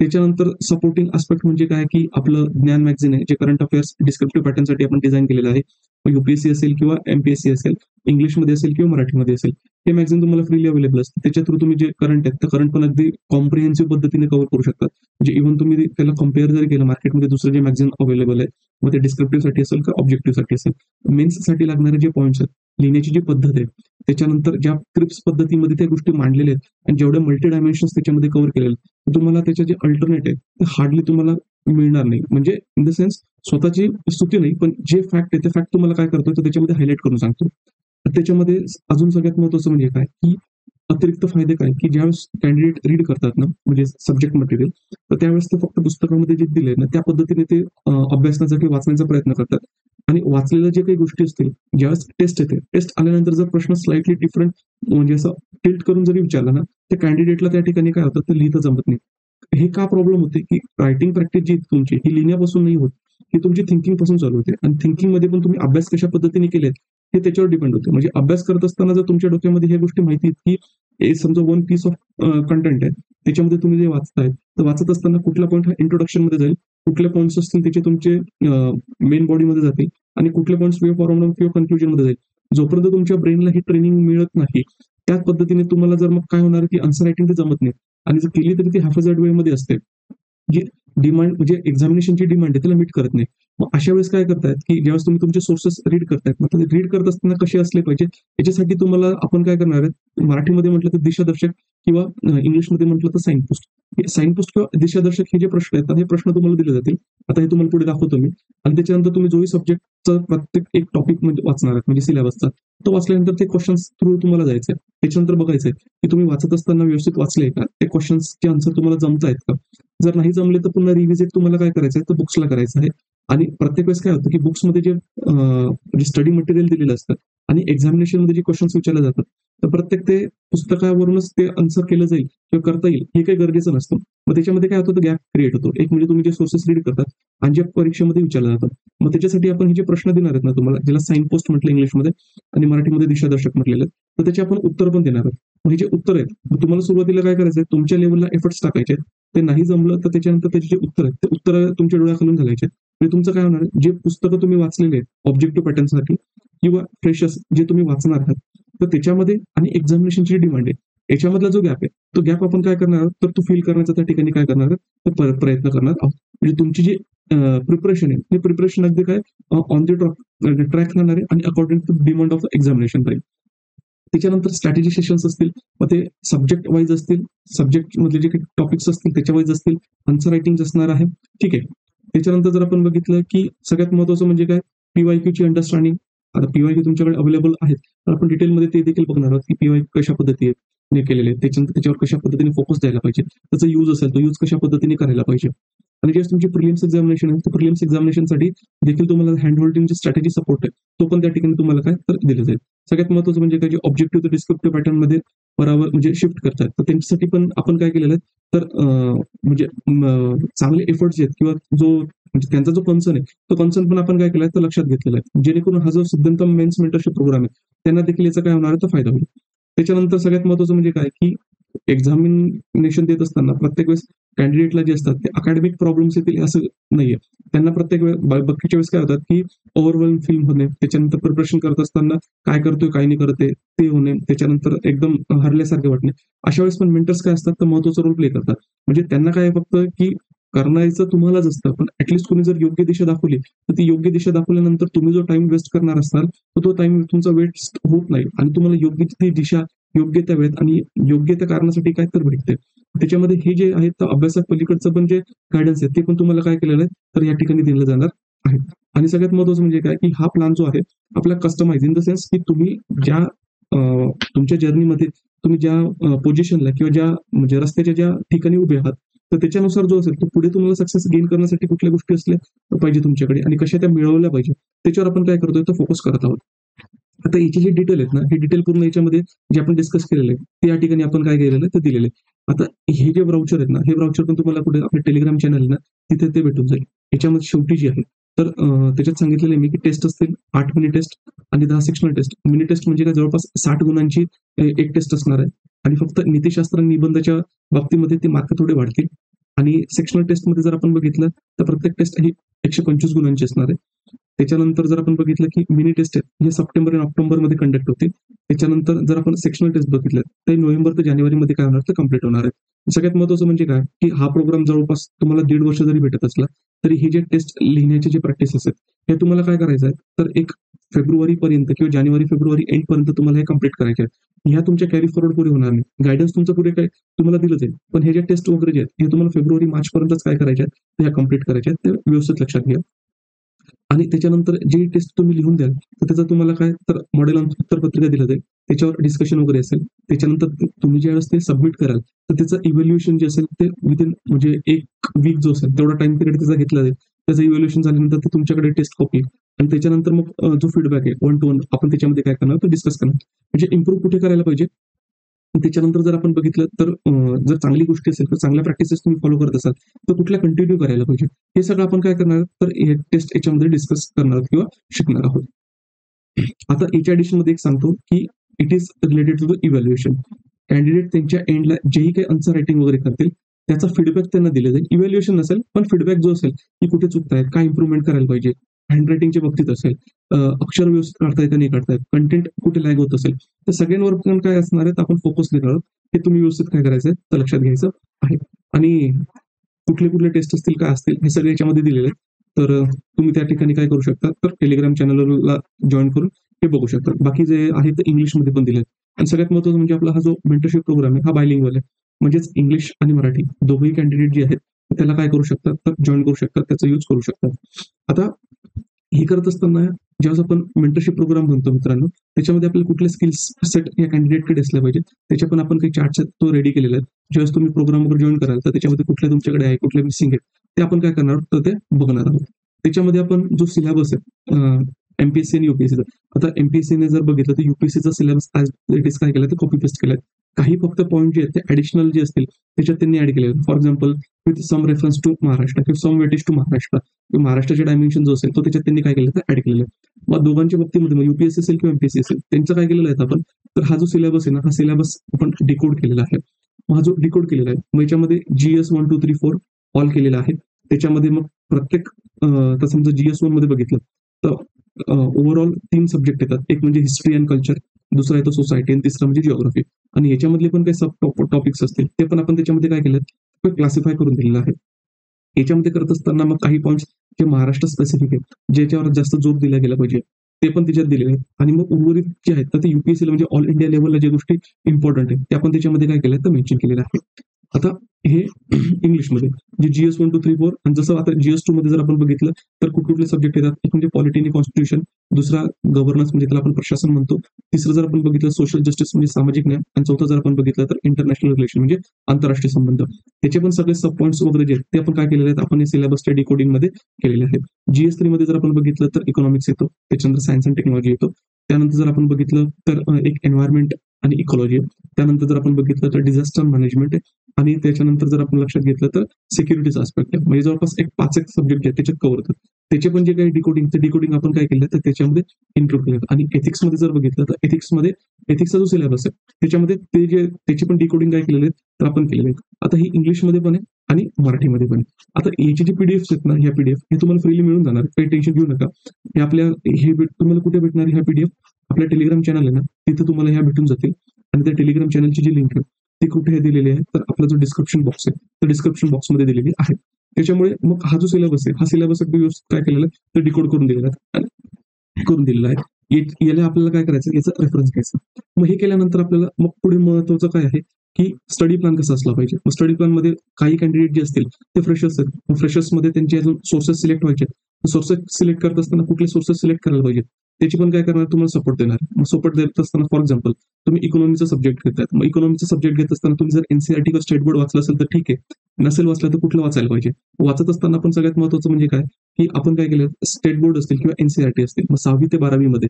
त्याच्यानंतर सपोर्टिंग आस्पेक्ट म्हणजे काय, की आपलं ज्ञान मॅगझिन आहे जे करंट अफेअर्स डिस्क्रिप्टिव्ह पॅटर्नसाठी आपण डिझाईन केलेलं आहे. मग UPSC असेल किंवा MPSC असेल, इंग्लिशमध्ये असेल किंवा मराठीमध्ये असेल, हे मॅगझिन तुम्हाला फ्रीली अवेलेबल असतं. त्याच्या थ्रू तुम्ही जे करंट आहेत, तर करंट पण अगदी कॉम्प्रिहेन्सिव्ह पद्धतीने कव्हर करू शकतात. म्हणजे इव्हन तुम्ही त्याला कम्पेअर जरी केलं मार्केटमध्ये दुसरं जे मॅगझिन अवेलेबल आहे, मग ते डिस्क्रिप्टिव्हसाठी असेल किंवा ऑब्जेक्टिव्हसाठी असेल, मेन्ससाठी लागणारे जे पॉईंट्स आहेत लिहिण्याची जी पद्धत आहे, त्याच्यानंतर ज्या क्रिप्स पद्धतीमध्ये त्या गोष्टी मांडलेल्या आहेत आणि जेवढ्या मल्टी डायमेन्शन्स त्याच्यामध्ये कव्हर केलेले आहेत, तुम्हाला त्याचे जे अल्टरनेट आहे ते हार्डली तुम्हाला मिळणार नाही. म्हणजे इन द सेन्स स्वतःची स्तुती नाही, पण जे फॅक्ट आहे ते फॅक्ट तुम्हाला काय करतोय तर त्याच्यामध्ये हायलाइट करून सांगतो. त्याच्यामध्ये अजून सगळ्यात महत्वाचं म्हणजे काय, की अतिरिक्त फायदे काय, की ज्यावेळेस कॅन्डिडेट रीड करतात ना, म्हणजे सब्जेक्ट मटेरियल, तर त्यावेळेस ते फक्त पुस्तकामध्ये जे दिले ना त्या पद्धतीने ते अभ्यासण्याचा किंवा वाचण्याचा प्रयत्न करतात. आणि वाचलेल्या जे काही गोष्टी असतील, ज्यावेळेस टेस्ट येते, टेस्ट आल्यानंतर जर प्रश्न स्लाइटली डिफरंट म्हणजे असं टिल्ट करून जरी विचारला ना, त्या कॅन्डिडेटला त्या ठिकाणी काय होतं, ते लिहिता जमत नाही. हे का प्रॉब्लेम होते, की रायटिंग प्रॅक्टिस जी तुमची ही लिहिण्यापासून नाही होत, ही तुमची थिंकिंग पासून चालू होते. आणि थिंकिंग मध्ये पण तुम्ही अभ्यास कशा पद्धतीने केलेत हे त्याच्यावर डिपेंड होते. म्हणजे अभ्यास करत असताना जर तुमच्या डोक्यामध्ये ह्या गोष्टी माहिती आहेत, की हे समजा वन पीस ऑफ कंटेंट आहे, त्याच्यामध्ये तुम्ही जे वाचताय, तर वाचत असताना कुठला पॉईंट हा इंट्रोडक्शन मध्ये जाईल, कुठले पॉईंट्स असतील त्याचे तुमचे मेन बॉडीमध्ये जातील आणि कुठले पॉईंट्स वे फॉरवर्ड किंवा कन्क्लुजन मध्ये जाईल. जोपर्यंत तुमच्या ब्रेनला ही ट्रेनिंग मिळत नाही, त्याच पद्धतीने तुम्हाला जर मग काय होणार, की आन्सर रायटिंग ते जमत नाही आणि जर केली तरी ती हॅफॅझर्ड वे मध्ये असते. जी डिमांड म्हणजे एक्झामिनेशनची डिमांड आहे त्याला मीट करत नाही. मग अशा वेळेस काय करतायत, की ज्यावेळेस तुम्ही तुमचे सोर्सेस रीड करतायत, मग ते रीड करत असताना कसे असले पाहिजे, याच्यासाठी तुम्हाला आपण काय करणार आहे, मराठीमध्ये म्हटलं तर दिशादर्शक किंवा इंग्लिशमध्ये म्हटलं तर साइनपोस्ट. साइनपोस्ट किंवा दिशादर्शक हे जे प्रश्न आहेत, हे प्रश्न तुम्हाला दिले जातील. आता हे तुम्हाला पुढे दाखवतो मी. आणि त्याच्यानंतर तुम्ही जोही सब्जेक्टचा प्रत्येक एक टॉपिक म्हणजे वाचणार आहात, म्हणजे सिलेबसचा, तो वाचल्यानंतर ते क्वेश्चन्स थ्रू तुम्हाला जायचंय. त्याच्यानंतर बघायचंय, की तुम्ही वाचत असताना व्यवस्थित वाचले का, ते क्वेश्चन्सचे आन्सर तुम्हाला जमतायत का. जर नाही जमले तर पुन्हा रिव्हिजिट तुम्हाला काय करायचं आहे, तर बुक्सला करायचं आहे. आणि प्रत्येक वेळेस काय होतं, की बुक्समध्ये जे स्टडी मटेरियल दिलेलं असतं आणि एक्झामिनेशनमध्ये जे क्वेश्चन्स विचारले जातात, तर प्रत्येक ते पुस्तकावरूनच ते आन्सर केलं जाईल किंवा करता येईल हे काही गरजेचं नसतं. मग त्याच्यामध्ये काय होतं, गॅप क्रिएट होतो. एक म्हणजे तुम्ही जे सोर्सेस रीड करतात आणि जे परीक्षेमध्ये विचारलं जातं, मग त्याच्यासाठी आपण हे जे प्रश्न देणार आहेत ना तुम्हाला, ज्याला साइन पोस्ट म्हटलं इंग्लिशमध्ये आणि मराठीमध्ये दिशादर्शक म्हटलेलं, तर त्याचे आपण उत्तर पण देणार आहोत. मग हे जे उत्तर आहेत, मग तुम्हाला सुरुवातीला काय करायचं आहे, तुमच्या लेवलला एफर्ट्स टाकायचे आहेत. ते नाही जमलं तर त्याच्यानंतर त्याचे जे उत्तर आहेत, ते उत्तर तुमच्या डोळ्याखालून घालायचे. म्हणजे तुमचं काय होणार, जे पुस्तकं तुम्ही वाचलेले आहेत ऑब्जेक्टिव्ह पॅटर्नसाठी किंवा फ्रेशर्स जे तुम्ही वाचणार आहात, तर त्याच्यामध्ये आणि एक्झामिनेशनची डिमांड आहे, याच्यामधला जो गॅप आहे, तो गॅप आपण काय करणार आहोत, तर तो फिल करण्याचा त्या ठिकाणी काय करणार आहोत, तर प्रयत्न करणार आहोत. म्हणजे तुमची जी प्रिपरेशन आहे, ते प्रिपरेशन अगदी काय ऑन द ट्रॅक राहणार आहे आणि according to demand of examination राहील. त्याच्यानंतर स्ट्रॅटेजी सेशन्स असतील, मग ते सब्जेक्ट वाईज असतील, सब्जेक्ट मधले जे काही टॉपिक्स असतील त्याच्या वाईज असतील, आन्सर रायटिंग असणार आहे. ठीक आहे. त्याच्यानंतर जर आपण बघितलं, की सगळ्यात महत्वाचं म्हणजे काय, पीवायक्यूची अंडरस्टँडिंग. आता पीवायक्यू तुमच्याकडे अवेलेबल आहेत, तर आपण डिटेलमध्ये ते देखील बघणार आहोत, की पीवायक्यू कशा पद्धतीने केलेले आहेत, त्याच्यानंतर त्याच्यावर कशा पद्धतीने फोकस द्यायला पाहिजे, त्याचा यूज असेल तो यूज कशा पद्धतीने करायला पाहिजे. आणि जे तुमची प्रिलिम्स एक्झामिनेशन आहे, तर प्रिलिम्स एक्झामिनेशनसाठी देखील तुम्हाला हँड होल्डिंगची स्ट्रॅटेजी सपोर्ट आहे, तो पण त्या ठिकाणी तुम्हाला काय तर दिलं जाईल. सगळ्यात महत्वाचं म्हणजे काय, जे ऑब्जेक्टिव्ह डिस्क्रिप्टिव्ह पॅटर्नमध्ये बरोबर म्हणजे शिफ्ट करतात, तर त्यांच्यासाठी पण आपण काय केलेलं आहे, तर म्हणजे चांगले एफर्ट्स आहेत किंवा जो म्हणजे त्यांचा जो कन्सर्न आहे, तो कन्सर्न पण आपण काय केलाय तर लक्षात घेतलेला आहे, जेणेकरून हा जो सिद्धांतम मेन्स मेंटरशिप प्रोग्राम आहे, त्यांना देखील याचा काय होणार आहे, तर फायदा होईल. त्याच्यानंतर सगळ्यात महत्वाचं म्हणजे काय, की एक्झामिनेशन देत असताना प्रत्येक वेळेस कॅन्डिडेटला जे असतात ते अकॅडमिक प्रॉब्लेम्स येतील असं नाहीये. त्यांना प्रत्येक वेळेस बाकीच्या वेळेस काय होतात, की ओव्हरवेल्म फील होणे, त्याच्यानंतर प्रिपरेशन करत असताना काय करतोय काय नाही करत आहे ते होणे, त्याच्यानंतर एकदम हरल्यासारखे वाटणे. अशा वेळेस पण मेंटर्स काय असतात, तर महत्वाचा रोल प्ले करतात. म्हणजे त्यांना काय फक्त की करण्याचं तुम्हालाच असतं, पण ऍटलीस्ट तुम्ही जर योग्य दिशा दाखवली, तर ती योग्य दिशा दाखवल्यानंतर तुम्ही जो टाइम वेस्ट करणार असाल, तर तो टाइम तुमचा वेस्ट होत नाही आणि तुम्हाला योग्य ती दिशा योग्य त्या वेळेत आणि योग्य त्या कारणासाठी काय तर भेटते. त्याच्यामध्ये हे जे आहे, तर अभ्यासात पलीकडचं पण जे गायडन्स आहे, ते पण तुम्हाला काय केलेलं आहे, तर या ठिकाणी दिलं जाणार आहे. आणि सगळ्यात महत्वाचं म्हणजे काय, की हा प्लॅन जो आहे आपला कस्टमाइज इन द सेन्स, की तुम्ही ज्या तुमच्या जर्नीमध्ये तुम्ही ज्या पोझिशनला किंवा ज्या म्हणजे रस्त्याच्या ज्या ठिकाणी उभे आहात, तर त्याच्यानुसार जो असेल तो पुढे तुम्हाला सक्सेस गेन करण्यासाठी कुठल्या गोष्टी असल्या पाहिजे तुमच्याकडे आणि कशा त्या मिळवल्या पाहिजे, त्याच्यावर आपण काय करतोय, तर फोकस करत आहोत. आता याचे जे डिटेल आहेत ना, हे डिटेल पूर्ण याच्यामध्ये जे आपण डिस्कस केलेलं आहे, ते या ठिकाणी आपण काय केलेलं आहे, ते दिलेलं आहे. आता हे जे ब्राउचर आहेत ना, हे ब्राउचर पण तुम्हाला कुठे आपल्या टेलिग्राम चॅनल आहे ना, तिथे ते भेटून जाईल. याच्यामध्ये शेवटी जे आहे, तर त्याच्यात सांगितलेलं आहे मी, की टेस्ट असतील 8 मिनी टेस्ट आणि 10 सेक्शनल टेस्ट. मिनी टेस्ट म्हणजे काय, जवळपास 60 गुणांची एक टेस्ट असणार आहे आणि फक्त नीतिशास्त्र आणि निबंधाच्या बाबतीमध्ये ते मार्क थोडे वाढतील. आणि सेक्शनल टेस्टमध्ये जर आपण बघितलं, तर प्रत्येक टेस्ट ही 125 गुणांची असणार आहे. त्याच्यानंतर जर आपण बघितलं, की मिनी टेस्ट आहेत, हे सप्टेंबर आणि ऑक्टोबरमध्ये कंडक्ट होतील. त्याच्यानंतर जर आपण सेक्शनल टेस्ट बघितलं, ते नोव्हेंबर ते जानेवारीमध्ये काय होणार, तर कंप्लीट होणार आहे. सगळ्यात महत्त्वाचं म्हणजे काय, की हा प्रोग्राम जवळपास तुम्हाला 1.5 वर्ष जरी भेटत असला, तरी हे जे टेस्ट लिहिण्याचे जे प्रॅक्टिसेस आहेत, हे तुम्हाला काय करायचं आहे, तर एक फेब्रुवारीपर्यंत किंवा जानेवारी-फेब्रुवारी एंडपर्यंत तुम्हाला हे कंप्लीट करायचे आहेत. ह्या तुमच्या कॅरी फॉरवर्ड पुढे होणार नाही. गाईडन्स तुमचं पुढे काय तुम्हाला दिलं जाईल. पण हे जे टेस्ट वगैरे जे आहेत, हे तुम्हाला फेब्रुवारी-मार्चपर्यंतच काय करायचे आहेत, ह्या कंप्लीट करायच्या आहेत. ते व्यवस्थित लक्षात घ्या. आणि त्याच्यानंतर जी टेस्ट तुम्ही लिहून द्याल, तर त्याचं तुम्हाला काय तर मॉडेल उत्तरपत्रिका दिलं जाईल. त्याच्यावर डिस्कशन वगैरे असेल. त्याच्यानंतर तुम्ही ज्यावेळेस ते सबमिट कराल, तर त्याचं इव्हॅल्युएशन जे असेल ते विथिन म्हणजे 1 वीक जो असेल तेवढा टाईम पिरियड त्याचा घेतला जाईल. त्याचं इव्हॅल्युएशन झाल्यानंतर ते तुमच्याकडे टेस्ट कॉपी आणि त्याच्यानंतर मग जो फीडबॅक आहे 1 to 1 आपण त्याच्यामध्ये काय करणार, तर डिस्कस करणार. म्हणजे इम्प्रूव्ह कुठे करायला पाहिजे? त्याच्यानंतर जर आपण बघितलं तर जर चांगली गोष्टी असेल किंवा चांगल्या प्रॅक्टिसेस तुम्ही फॉलो करत असाल, तर कुठल्या कंटिन्यू करायला पाहिजे. हे सगळं आपण काय करणार तर हे टेस्ट याच्यामध्ये डिस्कस करणार आहोत किंवा शिकणार आहोत. आता याच्या ॲडिशनमध्ये एक सांगतो, की it is related to the evaluation. Candidate त्यांच्या एंडला जेही काही आन्सर रायटिंग वगैरे करतील, त्याचा फीडबॅक त्यांना दिला जाईल. इव्हॅल्युएशन नसेल, पण फीडबॅक जो असेल, की कुठे चुकतायत, काय इम्प्रुव्हमेंट करायला पाहिजे, हँडरायटिंगच्या बाबतीत असेल, अक्षर व्यवस्थित काढताय का नाही काढतायत, कंटेंट कुठे लॅग होत असेल, तर सगळ्यांवर पण काय असणार आहेत, आपण फोकस देणार आहोत. हे तुम्ही व्यवस्थित काय करायचं तर लक्षात घ्यायचं आहे. आणि कुठले टेस्ट असतील, काय असतील, हे सगळे याच्यामध्ये दिलेले आहेत. तर तुम्ही त्या ठिकाणी काय करू शकता, तर टेलिग्राम चॅनलला जॉइन करून हे बघू शकता. बाकी जे आहे ते इंग्लिशमध्ये पण दिलेत. आणि सगळ्यात महत्त्वाचं म्हणजे आपला हा जो मेंटरशिप प्रोग्राम आहे, हा बायलिंग्वल आहे. म्हणजेच इंग्लिश आणि मराठी दोघंही कॅन्डिडेट जे आहेत, त्याला काय करू शकतात, तर जॉइन करू शकतात, त्याचा यूज करू शकतात. आता हे करत असताना ज्यावेळेस आपण मेंटरशिप प्रोग्राम म्हणतो मित्रांनो, त्याच्यामध्ये आपल्याला कुठले स्किल्स सेट या कॅन्डिडेटकडे असल्या पाहिजे. त्याच्या पण आपण काही चार्ट्स आहेत तो रेडी केलेला आहे. ज्यावेळेस तुम्ही प्रोग्रामवर जॉइन कराल, तर त्याच्यामध्ये कुठल्या तुमच्याकडे आहे, कुठल्या मिसिंग आहेत, ते आपण काय करणार आहोत, तर ते बघणार आहोत. त्याच्यामध्ये आपण जो सिलेबस आहे एमपीएससी आणि युपीएससीचा. आता एमपीएससीने जर बघितलं तर युपीएससीचा सिलेबस ॲज इट इज काय केलं तर कॉपी पेस्ट केलाय. काही फक्त पॉईंट जे आहेत ते ॲडिशनल जे असतील त्याच्यात त्यांनी ऍड केले. For example with some reference to Maharashtra किंवा सम वेटेज टू महाराष्ट्र. महाराष्ट्राचे डायमेन्शन जो असेल तो त्याच्यात त्यांनी काय केलं तर ऍड केलेलं आहे. मग दोघांच्या बाबतीमध्ये मग युपीएससी असेल किंवा एमपीएससी असेल त्यांचं काय केलेलं आहे आपण, तर हा जो सिलेबस आहे ना, हा सिलेबस आपण डिकोड केलेला आहे. मग हा जो डिकोड केलेला आहे, मग याच्यामध्ये जीएस 1, 2, 3, 4 ऑल केलेला आहे. त्याच्यामध्ये मग प्रत्येक तर समजा जीएस 1 मध्ये बघितलं तर ओव्हरऑल 3 सब्जेक्ट येतात. एक म्हणजे हिस्ट्री अँड कल्चर, दुसरा येतो सोसायटी आणि तिसरा म्हणजे जिओग्राफी. आणि याच्यामधले पण काही सब टॉपिक्स असतील ते पण आपण त्याच्यामध्ये काय केलं क्लासिफाय करून दिलेलं आहे. याच्यामध्ये करत असताना मग काही पॉईंट्स जे महाराष्ट्र स्पेसिफिक आहेत, ज्याच्यावर जास्त जोर दिला गेला पाहिजे, ते पण त्याच्यात दिलेले आहेत. आणि मग उर्वरित जे आहेत तर ते युपीएससीला म्हणजे ऑल इंडिया लेव्हलला ज्या गोष्टी इम्पॉर्टंट आहेत, त्या पण त्याच्यामध्ये काय केलं तर मेन्शन केलेलं आहे. आता हे इंग्लिशमध्ये जे जीएस 1, 2, 3, 4 आणि जसं आता जीएस 2 मध्ये जर आपण बघितलं तर कुठले सब्जेक्ट येतात, एक म्हणजे पॉलिटी आणि कॉन्स्टिट्यूशन, दुसरा गव्हर्नन्स म्हणजे त्याला आपण प्रशासन म्हणतो, तिसरं जर आपण बघितलं सोशल जस्टिस म्हणजे सामाजिक न्याय, आणि चौथं जर आपण बघितलं तर इंटरनॅशनल रिलेशन म्हणजे आंतरराष्ट्रीय संबंध. त्याचे पण सगळे सब पॉईंट्स वगैरे जे आहेत ते आपण काय केलेले आहेत, आपण सिलेबसच्या डिकोडिंगमध्ये केलेले आहेत. जीएस 3 मध्ये जर आपण बघितलं तर इकॉनॉमिक्स येतो, त्याच्यानंतर सायन्स अँड टेक्नॉलॉजी येतो. त्यानंतर जर आपण बघितलं तर एक एन्व्हायरमेंट आणि इकॉलॉजी आहे. त्यानंतर जर आपण बघितलं तर डिझास्टर मॅनेजमेंट आहे. आणि त्याच्यानंतर जर आपण लक्षात घेतलं तर सिक्युरिटीचा आस्पेक्ट आहे. म्हणजे जवळपास एक 5-1 सब्जेक्ट आहेत त्याच्यात कव्हर होतात. त्याचे पण जे काही डिकोडिंग आपण काय केलं तर त्याच्यामध्ये इन्क्लूड केलं. आणि एथिक्समध्ये जर बघितलं तर एथिक्सचा जो सिलेबस आहे त्याच्यामध्ये ते जे त्याची पण डिकोडिंग काय केलेले आहेत तर आपण केलेले आहेत. आता ही इंग्लिशमध्ये पण आहे आणि मराठीमध्ये पण आहे. आता याची जी पीडीएफ आहेत ना, ह्या पीडीएफ हे तुम्हाला फ्रीली मिळून जाणार, काही टेन्शन घेऊ नका. हे आपल्या तुम्हाला कुठे भेटणार ह्या पीडीएफ, आपल्या टेलिग्राम चॅनल आहे ना तिथे तुम्हाला ह्या भेटून जातील. आणि त्या टेलिग्राम चॅनलची जी लिंक आहे ती कुठे दिलेली आहे, तर आपला जो डिस्क्रिप्शन बॉक्स आहे तर डिस्क्रिप्शन बॉक्समध्ये दिलेली आहे. त्याच्यामुळे मग हा जो सिलेबस आहे, हा सिलेबस अगदी व्यवस्थित काय केलेला आहे तर डिकोड करून दिलेला आहे. करून दिलेला आहे. याला आपल्याला काय करायचं, याचा रेफरन्स घ्यायचा. मग हे केल्यानंतर आपल्याला मग पुढे महत्वाचं काय आहे, की स्टडी प्लॅन कसा असला पाहिजे. मग स्टडी प्लॅन मध्ये काही कॅन्डिडेट जे असतील ते फ्रेशर्स आहेत. फ्रेशर्समध्ये त्यांचे अजून सोर्सेस सिलेक्ट व्हायचे. सोर्सेस सिलेक्ट करत असताना कुठले सोर्सेस सिलेक्ट करायला पाहिजे त्याची पण काय करणार, तुम्हाला सपोर्ट देणार. मग सपोर्ट देत असताना फॉर एक्झाम्पल तुम्ही इकॉनॉमीचा सब्जेक्ट घेताय, मग इकॉनॉमीचा सब्जेक्ट घेत असताना तुम्ही जर एनसीईआरटी किंवा स्टेट बोर्ड वाचलं असेल तर ठीक आहे, नसेल वाचलं तर कुठलं वाचायला पाहिजे. वाचत असताना आपण सगळ्यात महत्वाचं म्हणजे काय, की आपण काय केलं स्टेट बोर्ड असतील किंवा एनसीईआरटी असतील, मग 6वी ते 12वी मध्ये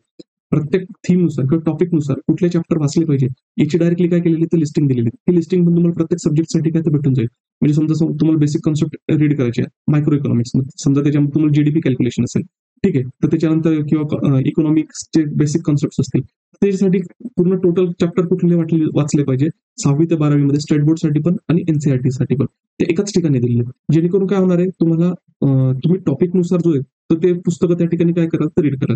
प्रत्येक थीमनुसार किंवा टॉपिकनुसार कुठले चॅप्टर वाचले पाहिजे याची डायरेक्टली काय केलेली तर लिस्टिंग दिलेली. ही लिस्टिंग पण तुम्हाला प्रत्येक सब्जेक्टसाठी काय तर भेटून जाईल. म्हणजे समजा तुम्हाला बेसिक कॉन्सेप्ट रीड करायचे आहे मायक्रो इकॉनॉमिक्स, समजा त्याच्यामध्ये तुम्हाला जीडीपी कॅल्क्युलेशन असेल, ठीक आहे, तर त्याच्यानंतर किंवा इकॉनॉमिक्सचे बेसिक कॉन्सेप्ट असतील त्याच्यासाठी पूर्ण टोटल चॅप्टर कुठले वाचले पाहिजे 6वी ते 12वी मध्ये, स्टेट बोर्डसाठी पण आणि एनसीईआरटी साठी पण ते एकाच ठिकाणी दिलेले. जेणेकरून काय होणार आहे, तुम्हाला तुम्ही टॉपिकनुसार जो आहे तर ते पुस्तकं त्या ठिकाणी काय करा तर रीड करा.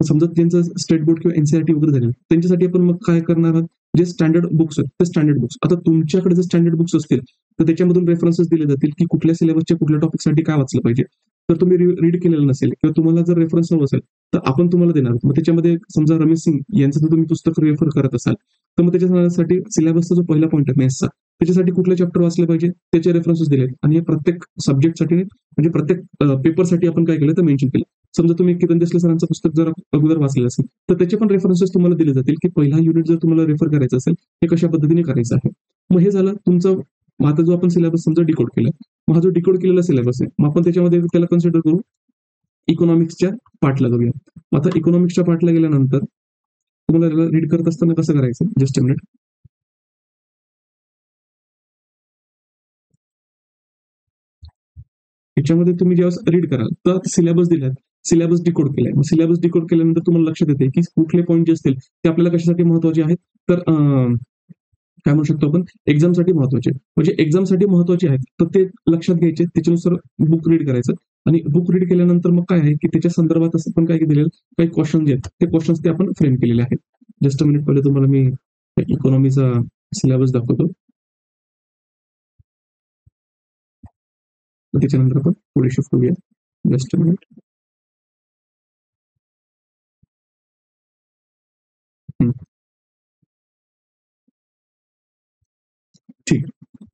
समजा त्यांचं स्टेट बोर्ड किंवा एनसीईआरटी वगैरे झाले त्यांच्यासाठी आपण मग काय करणार आहात, जे स्टँडर्ड बुक्स आहेत ते स्टँडर्ड बुक्स. आता तुमच्याकडे जर स्टँडर्ड बुक्स असतील तर त्याच्यामधून रेफरन्सेस दिले जातील की कुठल्या सिलेबसच्या कुठल्या टॉपिकसाठी काय वाचलं पाहिजे. तर तुम्ही रीड केलेलं नसेल किंवा तुम्हाला जर रेफरन्स हवं असेल तर आपण तुम्हाला देणार. मग त्याच्यामध्ये समजा रमेश सिंग यांचं जर तुम्ही पुस्तक रेफर करत असाल तर मग त्याच्यासाठी सिलेबसचा जो पहिला पॉईंट आहे मॅथ्सचा, त्याच्यासाठी कुठले चॅप्टर वाचले पाहिजे त्याचे रेफरन्सेस दिलेत आणि हे प्रत्येक सब्जेक्टसाठी म्हणजे प्रत्येक पेपरसाठी आपण काय केलं तर मेन्शन केलं. समजा तुम्ही किरण देसले सरांचं पुस्तक जर अगोदर वाचलेलं असेल तर त्याचे पण रेफरन्सेस तुम्हाला दिले जातील की पहिला युनिट जर तुम्हाला रेफर करायचं असेल हे कशा पद्धतीने करायचं आहे. मग हे झालं तुमचं. आता जो आपण सिलेबस समजा डिकोड केला, मग हा जो डिकोड केलेला सिलेबस आहे मग आपण त्याच्यामध्ये त्याला कन्सिडर करू इकॉनॉमिक्सच्या पार्टला जाऊया. आता इकॉनॉमिक्सच्या पार्टला गेल्यानंतर तुम्हाला रीड करत असताना कसं करायचं, जस्ट अ मिनिट. याच्यामध्ये तुम्ही जेव्हा रीड कराल तर सिलेबस दिलात, सिलेबस डिकोड केलाय. मग सिलेबस डिकोड केल्यानंतर तुम्हाला लक्षात येते की कुठले पॉईंट जे असतील ते आपल्याला कशासाठी महत्वाचे आहेत. तर काय म्हणू शकतो आपण एक्झामसाठी महत्वाचे, म्हणजे एक्झामसाठी महत्वाचे आहेत तर ते लक्षात घ्यायचे, त्याच्यानुसार बुक रीड करायचं. आणि बुक रीड केल्यानंतर मग काय आहे की त्याच्या संदर्भात असं पण काय दिलेलं काही क्वेश्चन जे आहेत ते क्वेश्चन्स ते आपण फ्रेम केलेले आहेत. जस्ट अ मिनिट, पहिले तुम्हाला मी इकॉनॉमीचा सिलेबस दाखवतो. त्याच्यानंतर आपण पुढे शिफ्ट होऊया. Just a minute. ठीक.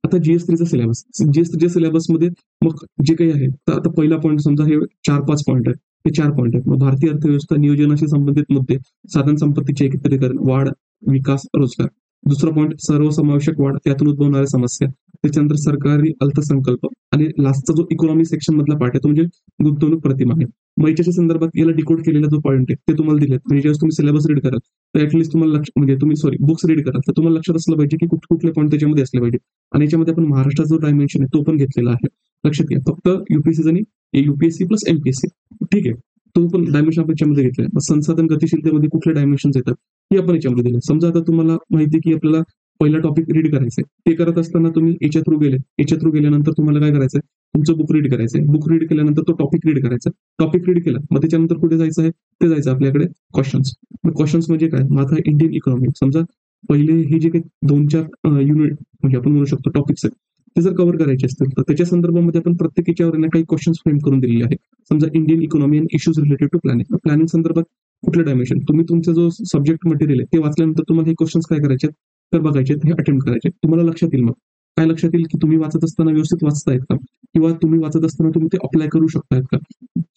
आता जीएस3चा सिलेबस, जीएस3च्या सिलेबसमध्ये मग जे काही आहे तर आता पहिला पॉईंट समजा हे 4-5 पॉईंट आहेत, हे 4 पॉईंट आहेत. मग भारतीय अर्थव्यवस्था नियोजनाशी संबंधित मुद्दे, साधन संपत्तीचे एकत्रीकरण, वाढ, विकास, रोजगार. दुसरा पॉईंट सर्वसमावेशक वाढ, त्यातून उद्भवणाऱ्या समस्या. त्याच्यानंतर सरकारी अर्थसंकल्प आणि लास्टचा जो इकॉनॉमी सेक्शन मधला पार्ट आहे तो म्हणजे गुंतवणूक प्रतिमाने. मग याच्या संदर्भात याला डिकोड केलेला जो पॉईंट आहे ते तुम्हाला दिलेत. म्हणजे जेव्हा तुम्ही सिलेबस रीड कराल तर ऍटलीस्ट तुम्हाला लक्ष म्हणजे तुम्ही बुक्स रीड कराल तर तुम्हाला लक्षात असलं पाहिजे की कुठले पॉईंट त्याच्यामध्ये असले पाहिजे. आणि याच्यामध्ये आपण महाराष्ट्राचा जो डायमेन्शन आहे तो पण घेतलेला आहे. लक्षात घ्या, फक्त युपीएससी आणि युपीएससी प्लस एमपीएससी ठीक आहे, तो पण डायमेन्शन आपण याच्यामध्ये घेतलाय. मग संसाधन गतिशीलतेमध्ये कुठले डायमेन्शन येतात हे आपण याच्यामध्ये दिले. समजा आता तुम्हाला माहिती की आपल्याला पहिला टॉपिक रीड करायचंय, ते करत असताना तुम्ही याच्या थ्रू गेले, याच्या थ्रू गेल्यानंतर तुम्हाला काय करायचंय, तुमचं बुक रीड करायचंय. बुक रीड केल्यानंतर तो टॉपिक रीड करायचा. टॉपिक रीड केला मग त्याच्यानंतर कुठे जायचं आहे, ते जायचं आपल्याकडे क्वेश्चन्स. मग क्वेश्चन्स म्हणजे काय, मग आता इंडियन इकॉनॉमी समजा पहिले हे जे काही 2-4 युनिट म्हणजे आपण म्हणू शकतो टॉपिक्स आहेत ते जर कव्हर करायचे असतील तर त्याच्या संदर्भामध्ये आपण प्रत्येकीच्यावर काही क्वेश्चन्स फ्रेम करून दिलेले आहेत. समजा Indian economy and issues related to planning. Planning संदर्भात कुठले डायमेन्शन तुम्ही तुमचा जो सब्जेक्ट मटेरियल आहे ते वाचल्यानंतर तुम्हाला हे क्वेश्चन्स काय करायचे तर बघायचे, हे अटेम्प्ट करायचे. तुम्हाला लक्षात येईल मग काय लक्षात येईल की तुम्ही वाचत असताना व्यवस्थित वाचतायत का, किंवा तुम्ही वाचत असताना तुम्ही ते अप्लाय करू शकतायत का.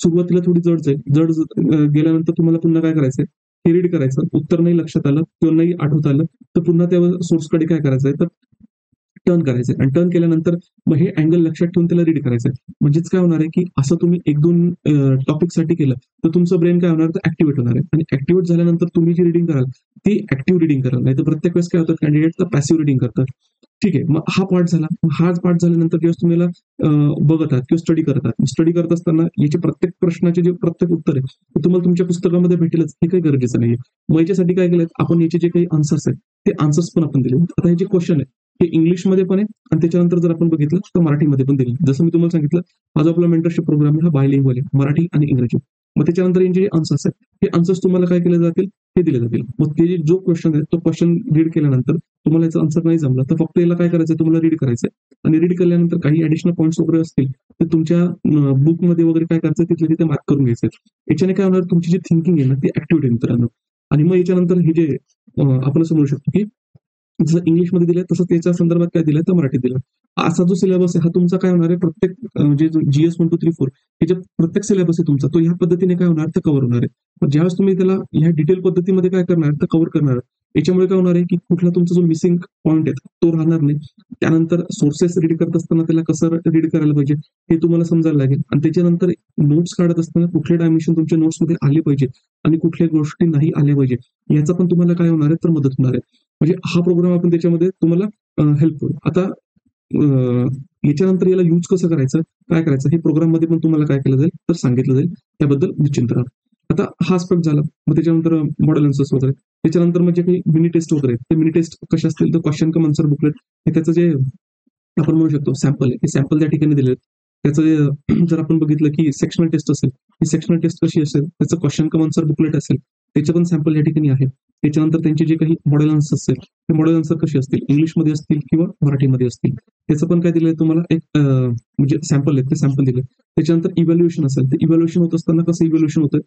सुरुवातीला थोडी जड जाईल, गेल्यानंतर तुम्हाला पुन्हा काय करायचंय, हे रीड करायचं. उत्तर नाही लक्षात आलं किंवा नाही आठवत आलं तर पुन्हा त्या सोर्सकडे काय करायचंय तर टर्न करायचंय. आणि टर्न केल्यानंतर मग हे अँगल लक्षात ठेवून त्याला रीड करायचंय. म्हणजेच काय होणार आहे की असं तुम्ही 1-2 टॉपिक साठी केलं तर तुमचं ब्रेन काय होणार तर ऍक्टिव्हेट होणार आहे. आणि ऍक्टिव्हेट झाल्यानंतर तुम्ही जी रिडिंग कराल ती ऍक्टिव्ह रिडिंग कराल. नाही तर प्रत्येक वेळेस काय होतं कॅन्डिडेट तर पॅसिव्ह रिडिंग करतात. ठीक आहे, मग हा पार्ट झाला. हाच पार्ट झाल्यानंतर जेव्हा तुम्ही बघत आहात किंवा स्टडी करत आहात, स्टडी करत असताना याचे प्रत्येक प्रश्नाचे जे प्रत्येक उत्तर आहे ते तुम्हाला तुमच्या पुस्तकामध्ये भेटेलच हे काही गरजेचं नाहीये. मग याच्यासाठी काय केलं, आपण याचे जे काही आन्सर्स आहेत ते आन्सर्स पण आपण दिले. आता हे जे क्वेश्चन आहे हे इंग्लिशमध्ये पण आहे आणि त्याच्यानंतर जर आपण बघितलं तर मराठीमध्ये पण दिले. जसं मी तुम्हाला सांगितलं हा जो आपला मेंटरशिप प्रोग्राम आहे हा बायलिंग्वल आहे, मराठी आणि इंग्रजी. मग त्याच्यानंतर यांचे जे आन्सर्स आहेत हे आन्सर्स तुम्हाला काय केले जातील, हे दिले जातील. मग ते जो क्वेश्चन आहे तो क्वेश्चन रीड केल्यानंतर तुम्हाला याचा आन्सर नाही जमला तर फक्त याला काय करायचं तुम्हाला रीड करायचंय. आणि रीड केल्यानंतर काही ऍडिशनल पॉईंट्स वगैरे असतील ते तुमच्या बुकमध्ये वगैरे काय करायचं तिथले तिथे मार्क करून घ्यायचं. याच्याने काय होणार, तुमची जी थिंकिंग आहे ना ती ऍक्टिव्ह होईल मित्रांनो. आणि मग याच्यानंतर हे जे आपण असं म्हणू शकतो की जसं इंग्लिशमध्ये दिलंय तसं त्याच्या संदर्भात काय दिलंय तर मराठीत दिलं. असा जो सिलेबस आहे हा तुमचा काय होणार आहे प्रत्येक म्हणजे जीएस 1, 2, 3, 4 याच्यात प्रत्येक सिलेबस आहे तुमचा तो ह्या पद्धतीने काय होणार तर कव्हर होणार आहे. मग ज्यावेळेस तुम्ही त्याला ह्या डिटेल पद्धतीमध्ये काय करणार तर कव्हर करणार. याच्यामुळे काय होणार आहे की कुठला तुमचा जो मिसिंग पॉईंट आहे तो राहणार नाही. त्यानंतर सोर्सेस रीड करत असताना त्याला कसं रीड करायला पाहिजे हे तुम्हाला समजायला लागेल. आणि त्याच्यानंतर नोट्स काढत असताना कुठले डायमेन्शन तुमच्या नोट्समध्ये आले पाहिजे आणि कुठल्या गोष्टी नाही आल्या पाहिजे याचा पण तुम्हाला काय होणार आहे तर मदत होणार आहे. म्हणजे हा प्रोग्राम आपण त्याच्यामध्ये तुम्हाला हेल्प करू. आता याच्यानंतर याला यूज कसं करायचं काय करायचं हे प्रोग्राम मध्ये पण तुम्हाला काय केलं जाईल तर सांगितलं जाईल. त्याबद्दल निश्चिंत राहा. आता हा आस्पेक्ट झाला. मग त्याच्यानंतर मॉडेल आन्सर्स वगैरे, त्याच्यानंतर म्हणजे काही मिनी टेस्ट वगैरे, ते मिनी टेस्ट कशा असतील तर क्वेश्चन कम आन्सर बुकलेट हे त्याचं जे आपण म्हणू शकतो सॅम्पल आहे, हे सॅम्पल त्या ठिकाणी दिले. त्याचं जे जर आपण बघितलं की सेक्शनल टेस्ट असेल, ही सेक्शनल टेस्ट कशी असेल त्याचं क्वेश्चन कम आन्सर बुकलेट असेल त्याचे पण सॅम्पल या ठिकाणी आहे. त्याच्यानंतर त्यांचे जे काही मॉडेल आन्सर असेल ते मॉडेल आन्सर कसे असतील इंग्लिशमध्ये असतील किंवा मराठीमध्ये असतील त्याचं पण काय दिलंय तुम्हाला एक म्हणजे सॅम्पल आहे ते सॅम्पल दिले. त्याच्यानंतर इव्हॅल्युएशन असेल तर इव्हॅल्युएशन होत असताना कसं इव्हॅल्युएशन होतं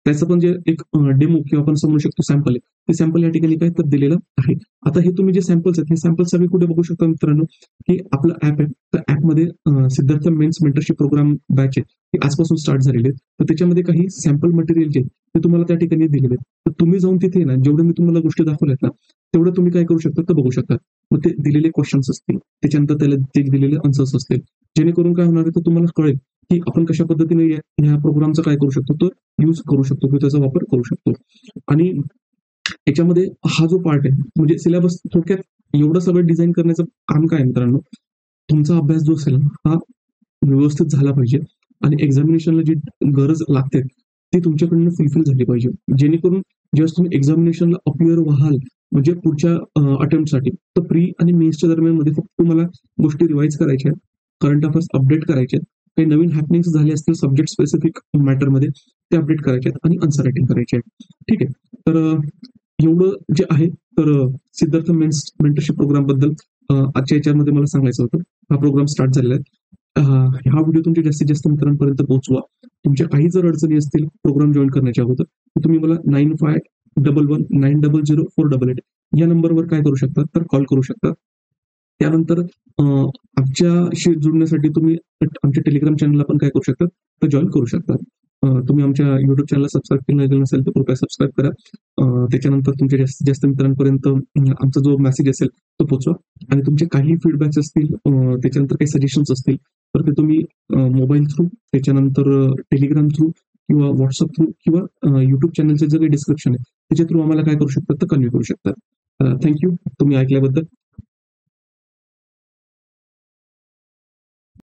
त्याचं पण जे एक डेमो किंवा आपण समजू शकतो सॅम्पल आहे, ते सॅम्पल या ठिकाणी काय तर दिलेलं आहे. आता हे तुम्ही जे सॅम्पल्स आहेत, हे सॅम्पल्स सगळे कुठे बघू शकता मित्रांनो, की आपलं ऍप आहे. तर ऍपमध्ये Siddharth mains mentorship programme batch आहे, ते आजपासून स्टार्ट झालेले आहेत. तर त्याच्यामध्ये काही सॅम्पल मटेरियल जे ते तुम्हाला त्या ठिकाणी दिलेले आहेत. तर तुम्ही जाऊन तिथे ना, जेवढे मी तुम्हाला गोष्टी दाखवल्यात ना, तेवढं तुम्ही काय करू शकता तर बघू शकता. मग ते दिलेले क्वेश्चन्स असतील, त्याच्यानंतर त्याला ते दिलेले आन्सर्स असतील, जेणेकरून काय होणार आहे तर तुम्हाला कळेल की आपण कशा पद्धतीने या प्रोग्रामचा काय करू शकतो, तर यूज करू शकतो किंवा त्याचा वापर करू शकतो. आणि याच्यामध्ये हा जो पार्ट आहे, म्हणजे सिलेबस थोडक्यात एवढं सगळं डिझाईन करण्याचं काम काय आहे मित्रांनो, तुमचा अभ्यास जो असेल ना, हा व्यवस्थित झाला पाहिजे आणि एक्झामिनेशनला जी गरज लागते ती तुमच्याकडून फुलफिल झाली पाहिजे. जेणेकरून जेव्हा तुम्ही एक्झामिनेशनला अपिअर व्हाल, म्हणजे पुढच्या अटेम्प्टसाठी, तर प्री आणि मेन्सच्या दरम्यानमध्ये फक्त तुम्हाला गोष्टी रिवाईज करायच्या आहेत, करंट अफेअर्स अपडेट करायचे आहेत, काही नवीन हॅपनिंग्स झाले असतील सब्जेक्ट स्पेसिफिक मॅटरमध्ये ते अपडेट करायचे आहेत आणि आन्सर रायटिंग करायचे आहे. ठीक आहे. तर एवढं जे आहे, तर सिद्धार्थ मेन्स मेंटरशिप प्रोग्राम बद्दल आजच्या याच्यामध्ये मला सांगायचं होतं. हा प्रोग्राम स्टार्ट झालेला आहे. हा व्हिडिओ तुमच्या जास्तीत जास्त मित्रांपर्यंत पोहोचवा. तुमच्या काही जर अडचणी असतील प्रोग्राम जॉईन करण्याच्या अगोदर, तर तुम्ही मला 9511900488 या नंबरवर काय करू शकता तर कॉल करू शकता. त्यानंतर आमच्याशी जुळण्यासाठी तुम्ही आमच्या टेलिग्राम चॅनलला पण काय करू शकता तर जॉईन करू शकता. तुम्ही आमच्या युट्यूब चॅनलला सबस्क्राईब केलं नसेल तर कृपया सबस्क्राईब करा. त्याच्यानंतर तुमच्या जास्तीत जास्त मित्रांपर्यंत आमचा जो मेसेज असेल तो पोहोचवा. आणि तुमचे काही फीडबॅक्स असतील, त्याच्यानंतर काही सजेशन्स असतील, तर ते तुम्ही मोबाईल थ्रू, त्याच्यानंतर टेलिग्राम थ्रू किंवा व्हॉट्सअप थ्रू किंवा युट्यूब चॅनलचे जे काही डिस्क्रिप्शन आहे त्याच्या थ्रू आम्हाला काय करू शकतात तर कन्व्हे करू शकतात. थँक्यू तुम्ही ऐकल्याबद्दल.